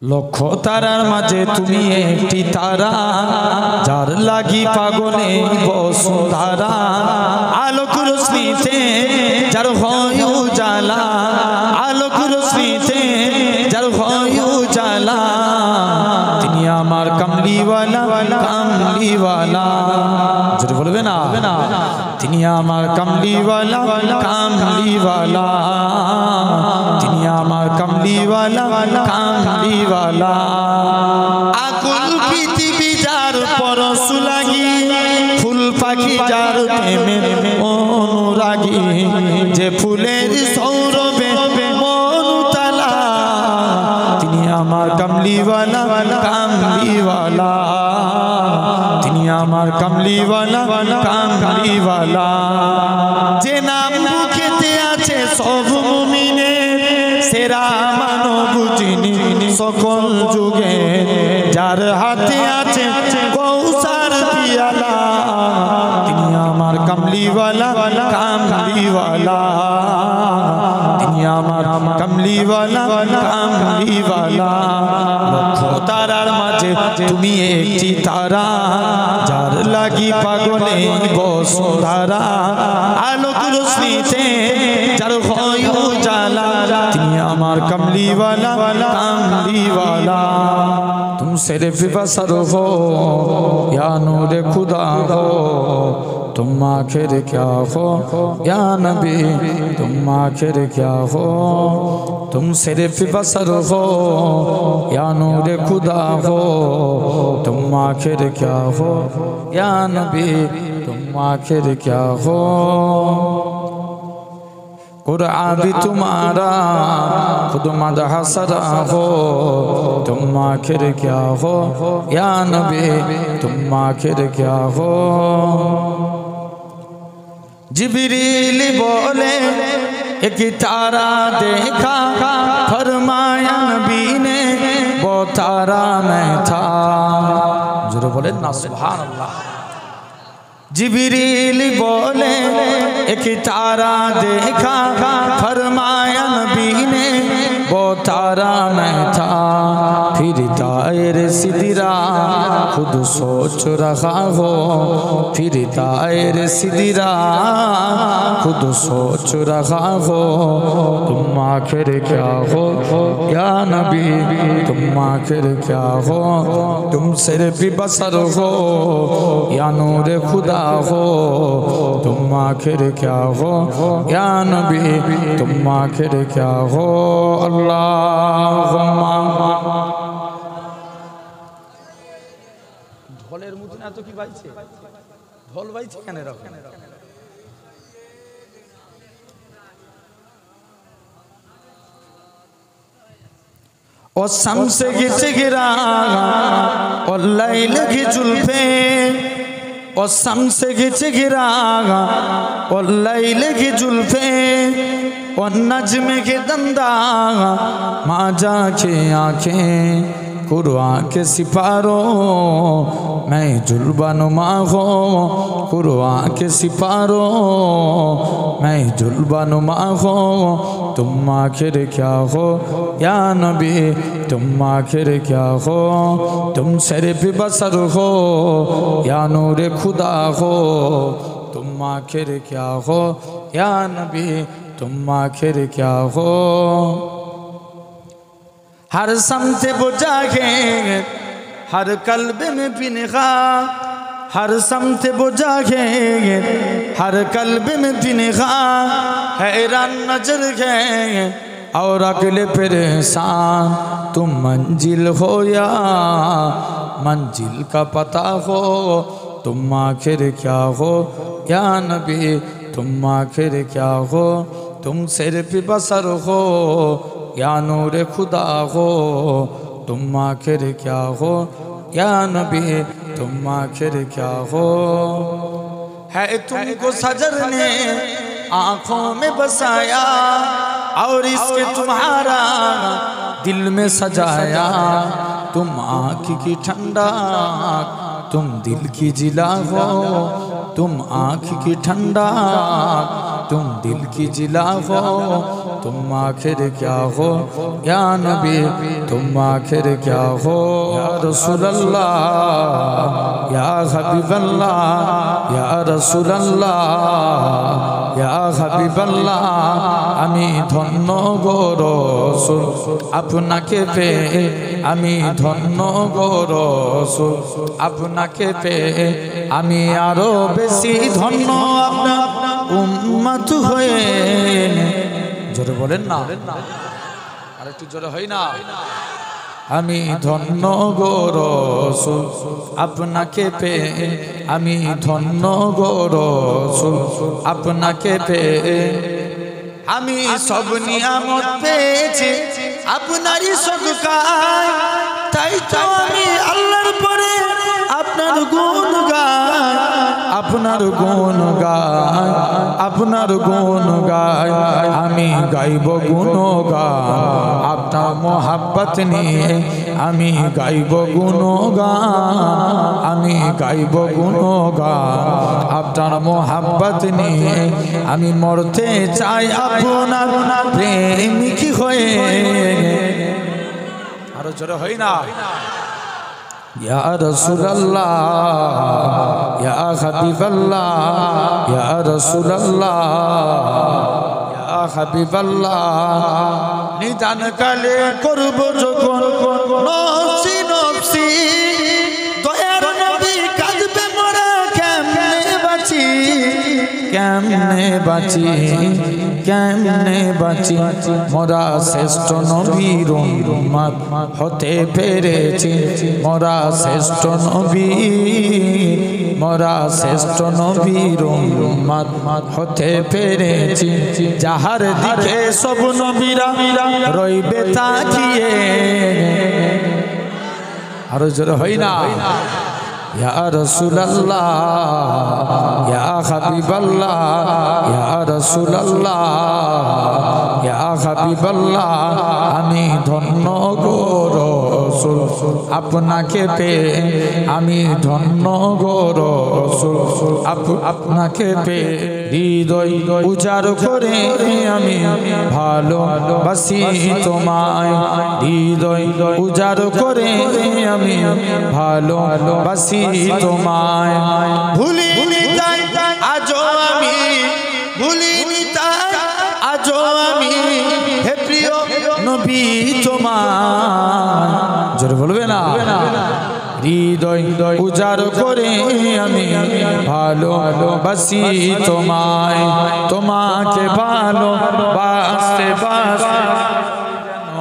লক্ষ তারার মাঝে তুমি একটি তারা, যার লাগি পাগলে বসুধারা। আলোক রশ্মিতে যার হয় উজালা, আলোক রশ্মিতে যার হয় উজালা। তিনি আমার কামলিওয়ালা, কামলিওয়ালা। যদি বলবে না, তিনি আমার কামলিওয়ালা, কামলিওয়ালা। তিনি আমার কামলিওয়ালা, কামলিওয়ালা। আকুল পৃথিবী যার পরশ লাগি, ফুল পাখি যার প্রেমে অনুরাগী। যে ফুলের সৌরভে মনুতালা, তিনি আমার কামলিওয়ালা, কামলিওয়ালা। তিনি আমার কামলিওয়ালা, কামলিওয়ালা। যে নাম মুখেতে আছে সব মুমিনের, সেরা মানব যিনি সকল যুগে। যার হাতে আছে কৌসার পিয়ালা, তিনি আমার কামলিওয়ালা, কামলিওয়ালা। তিনি আমার কামলিওয়ালা, কামলিওয়ালা। লক্ষ তারার মাঝে তুমি একটি তারা, যার লাগি পাগলে বসুধারা। আলোক রশ্মিতে যার হয় উজালা, তিনি আমার কামলিওয়ালা, কামলিওয়ালা। तुम सिर्फ बसर हो या नूर खुदा हो, तुम आखिर क्या हो या नबी, तुम आखिर क्या हो। तुम सिर्फ बसर हो या नूर खुदा हो, तुम आखिर क्या हो या नबी, तुम आखिर क्या हो। कुरान भी तुम्हारा खुद मदह सरा हो, तुम आखिर क्या हो या नबी, तुम आखिर क्या हो। जिब्रील बोले एक तारा देखा, फरमाया नबी ने वो तारा मैं था। जरूर बोले ना सुभान अल्लाह। जिब्रील बोले एक तारा देखा, फरमाया नबी ने वो तारा मैं था। फिर दायरे सिदरा खुद सोच रहा हो, फिर दायरे सिदरा खुद सोच रहा हो। तुम आखिर क्या हो या नबी, तुम आखिर क्या हो। तुम सिर्फ बसर हो या नूर खुदा हो, तुम आखिर क्या हो या नबी, तुम आखिर क्या हो। अल्लाहुम्मा। ঢোলের মতন এত কি বাইছে, ঢোল বাইছে কেন এরকম? ओ शम्स की चिगरा और लैल की जुल्फे, ओ शम्स की चिगरा और लैल की जुल्फे, और नज्म के दंदा माजा के आँखें। कुरान के सिपारों मैं जुल्बानुमा हो, कुरान के सिपारों मैं जुल्बानुमा हो। तुम आखिर क्या हो या नबी, तुम आखिर क्या हो। तुम सिर्फ बसर हो या नूर खुदा हो, तुम आखिर क्या हो या नबी, तुम आखिर क्या हो। हर समते बुझागे हर कल्ब में पिनखा, हर समते बुझागे हर कल्ब में पिनखा। हैरान नजर है और अगले परेशान, तुम मंजिल हो या मंजिल का पता हो। तुम आखिर क्या हो या नबी, तुम आखिर क्या हो। तुम सिर्फ बसर हो या नूर खुदा हो, तुम आखिर क्या हो या नबी, तुम आखिर क्या हो। है तुमको सजर ने आँखों में बसाया, और इसके तुम्हारा दिल में सजाया। तुम आँख की ठंडा, तुम दिल की जिला हो, तुम आँख की ठंडा, तुम दिल की जिला हो। तुम आखिर क्या हो या नबी, तुम आखिर क्या हो या रसूल अल्लाह, या हबीब अल्लाह, या रसूल अल्लाह, या हबीब अल्लाह। आमी धन्य गो रसूल आपनाके पेये, आमी धन्य गो रसूल आपनाके पेये, आमी आरो बेशी धन्य आपनार उम्मत हये। जोरे बोलेन ना, आरेकटु जोरे हय ना। आमी धन्य गो रसूल आपनाके पेये, आमी धन्य गो रसूल आपनाके पेये। आमी सब नियामत पेয়েছি আপনারই সদকায়, তাই তো আমি আল্লাহর পরে আপনার গুণ গাই, আপনার গুণ গাই, আপনার গুণ গাই। আমি গাইব গুণগান আপনার মোহাব্বত নিয়ে, আমি গাইব গুণগান, আমি গাইব গুণগান আপনার মোহাব্বত নিয়ে। আমি মরতে চাই আপনার প্রেমিক হয়ে। আরো জোরে হয় না। या रसूल अल्लाह, या हबीब अल्लाह, या रसूल अल्लाह, या हबीब अल्लाह। निदान काले करब যখন নফসি নফসি, দয়ার নবী কাঁদবে মোরা কেমনে বাঁচি, কেমনে বাঁচি, কেমনে বাঁচি। মোরা শ্রেষ্ঠ নবীর উম্মত হতে পেরেছি, মোরা শ্রেষ্ঠ নবী, মোরা শ্রেষ্ঠ নবীর উম্মত হতে পেরেছি। যাহার দিকে সব নবীরা রইবে তাকিয়ে। আরো জোরে হয় না। या रसूल अल्लाह, या हबीब अल्लाह, या रसूल अल्लाह, या हबीब अल्लाह। आमी धन्य गो रसूल आपनाके पेये, आमी धन्य गो रसूल आपनाके पेये। হৃদয় উজাড় করে আমি ভালোবাসি তোমায়, হৃদয় উজাড় করে আমি ভালোবাসি তোমায়। ভুলিনি তাই আজও আমি, ভুলিনি তাই আজও আমি, হে প্রিয় নবী তোমায়। জোরে বলবে না। হৃদয় উজাড় করে আমি ভালোবাসি তোমায়, তোমাকে ভালোবাসতে বাসতে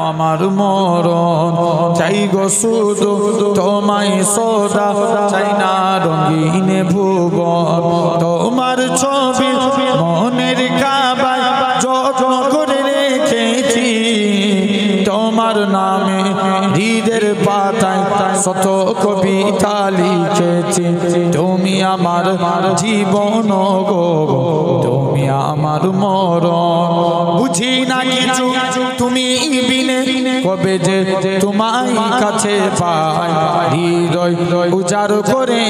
আমার মরণ। চাই গো শুধু তোমায় সদা, চাই না রঙিন ভুবন। তোমার ছবি মনের কাবায় যত্ন করে রেখেছি, তোমার নামে হৃদের পাতায় শত কবিতা লিখেছি। তুমি আমার জীবন গো, তুমি আমার মরণ। বুঝি না কিছু তুমি বিনে, কবে যে তোমায় কাছে পাই। হৃদয় উজাড় করে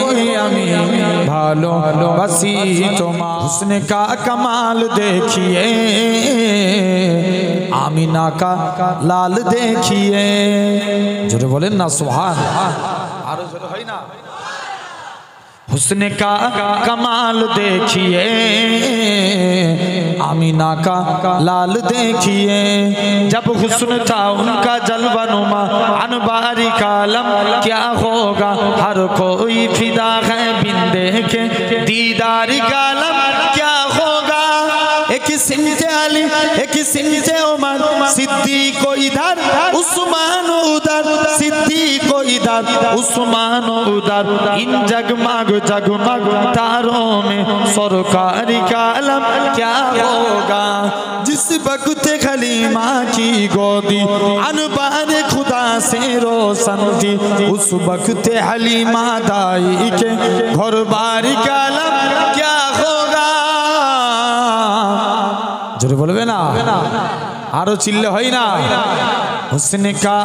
আমি ভালোবাসি তোমায়। হুসনে কা কমাল দেখিয়ে, आमिना का लाल देखिए। जोरे बोलें ना सुभान। हुस्न का कमाल देखिए, आमिना का लाल देखिए। जब हुस्न था उनका जलवानुमा, अनबारी का आलम क्या होगा। हर कोई फिदा है बिन देखे दीदारी का आलम क्या होगा। एक सिमते अली, एक सिमते उमर, सिद्दीक को इधर उस्मान उधर, सिद्दीक को इधर उस्मान उधर। इन जगमग जगमग तारों में सरकारी का आलम क्या होगा। जिस वक्त खलीमा की गोदी अनबार खुदा से रोशन थी, उस वक्त हलीमा दाई के घर बार का आलम क्या होगा। जोरे बोलबे ना, आरो चिल्ले होई ना। हुस्न का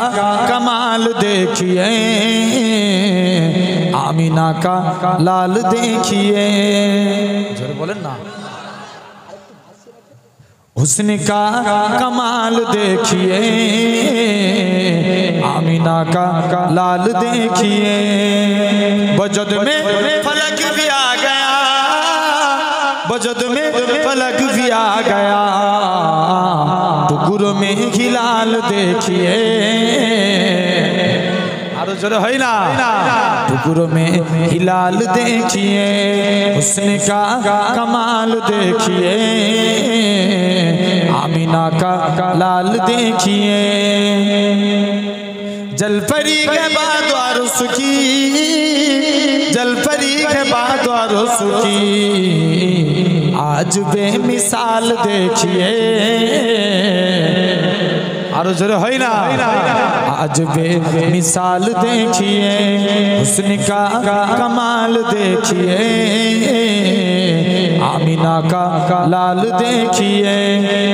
कमाल देखिए, आमिना का लाल देखिए। जोरे बोलें ना। हुस्न का कमाल देखिए, आमीना का लाल देखिए। बजद में फलक भी आ गया, बजद में फलक भी आ गया, टुकुर में हिलाल देखिए। आरो जोरे है ना, टुकुर में हिलाल देखिए, हुस्न का कमाल देखिए, आमीना का लाल देखिए। जलपरी के बाद अरस की, जलपरी के बाद अरस की, आज बेमिसाल देखिए। आरो जोरे है ना, आज बेमिसाल देखिए, हुस्न का कमाल देखिए, आमीना का लाल देखिए।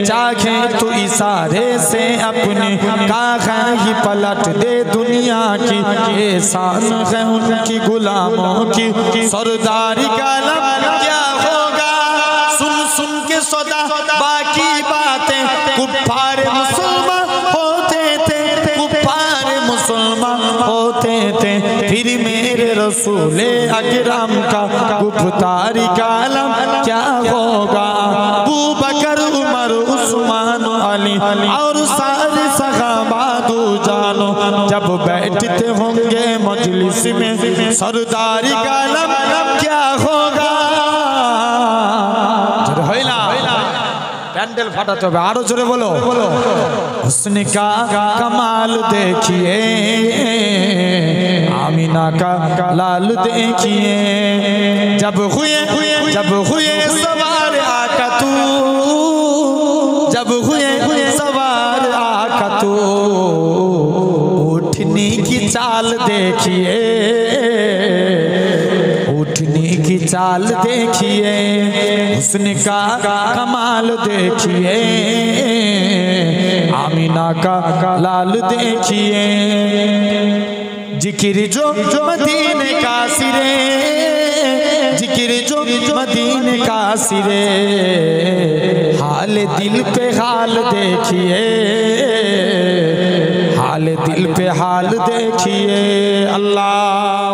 चाहे तो इशारे से अपने काखा ही पलट दे दुनिया की, ये शान है उनकी गुलामों की। सरदारी का लब क्या होगा, सुन सुन के सदा बाकी बातें। कुफ्फार मुसलमान होते थे, कुफ्फार मुसलमान होते थे, फिर मेरे रसूले अकरम का गुफ्तारी का आलम क्या होगा। अबू बकर, उमर, उस्मान, अली और सारे सहाबा दो जानो, जब बैठते होंगे मजलिस में, सरदारी का आलम क्या होगा। पैंडल फाटाते হবে, আরো জোরে বলো। हुस्न का कमाल देखिए, आमीना का लाल देखिए। जब हुए सवार आका तू, जब हुए सवार आका तू, उठने की चाल देखिए, उठने की चाल देखिए, हुस्न का कमाल देखिए, आमीना का लाल देखिए। जिक्र जो मदीने का सिरे, जिक्र जो मदीने का सिरे, हाल दिल पे हाल देखिए, हाल दिल पे हाल देखिए। अल्लाह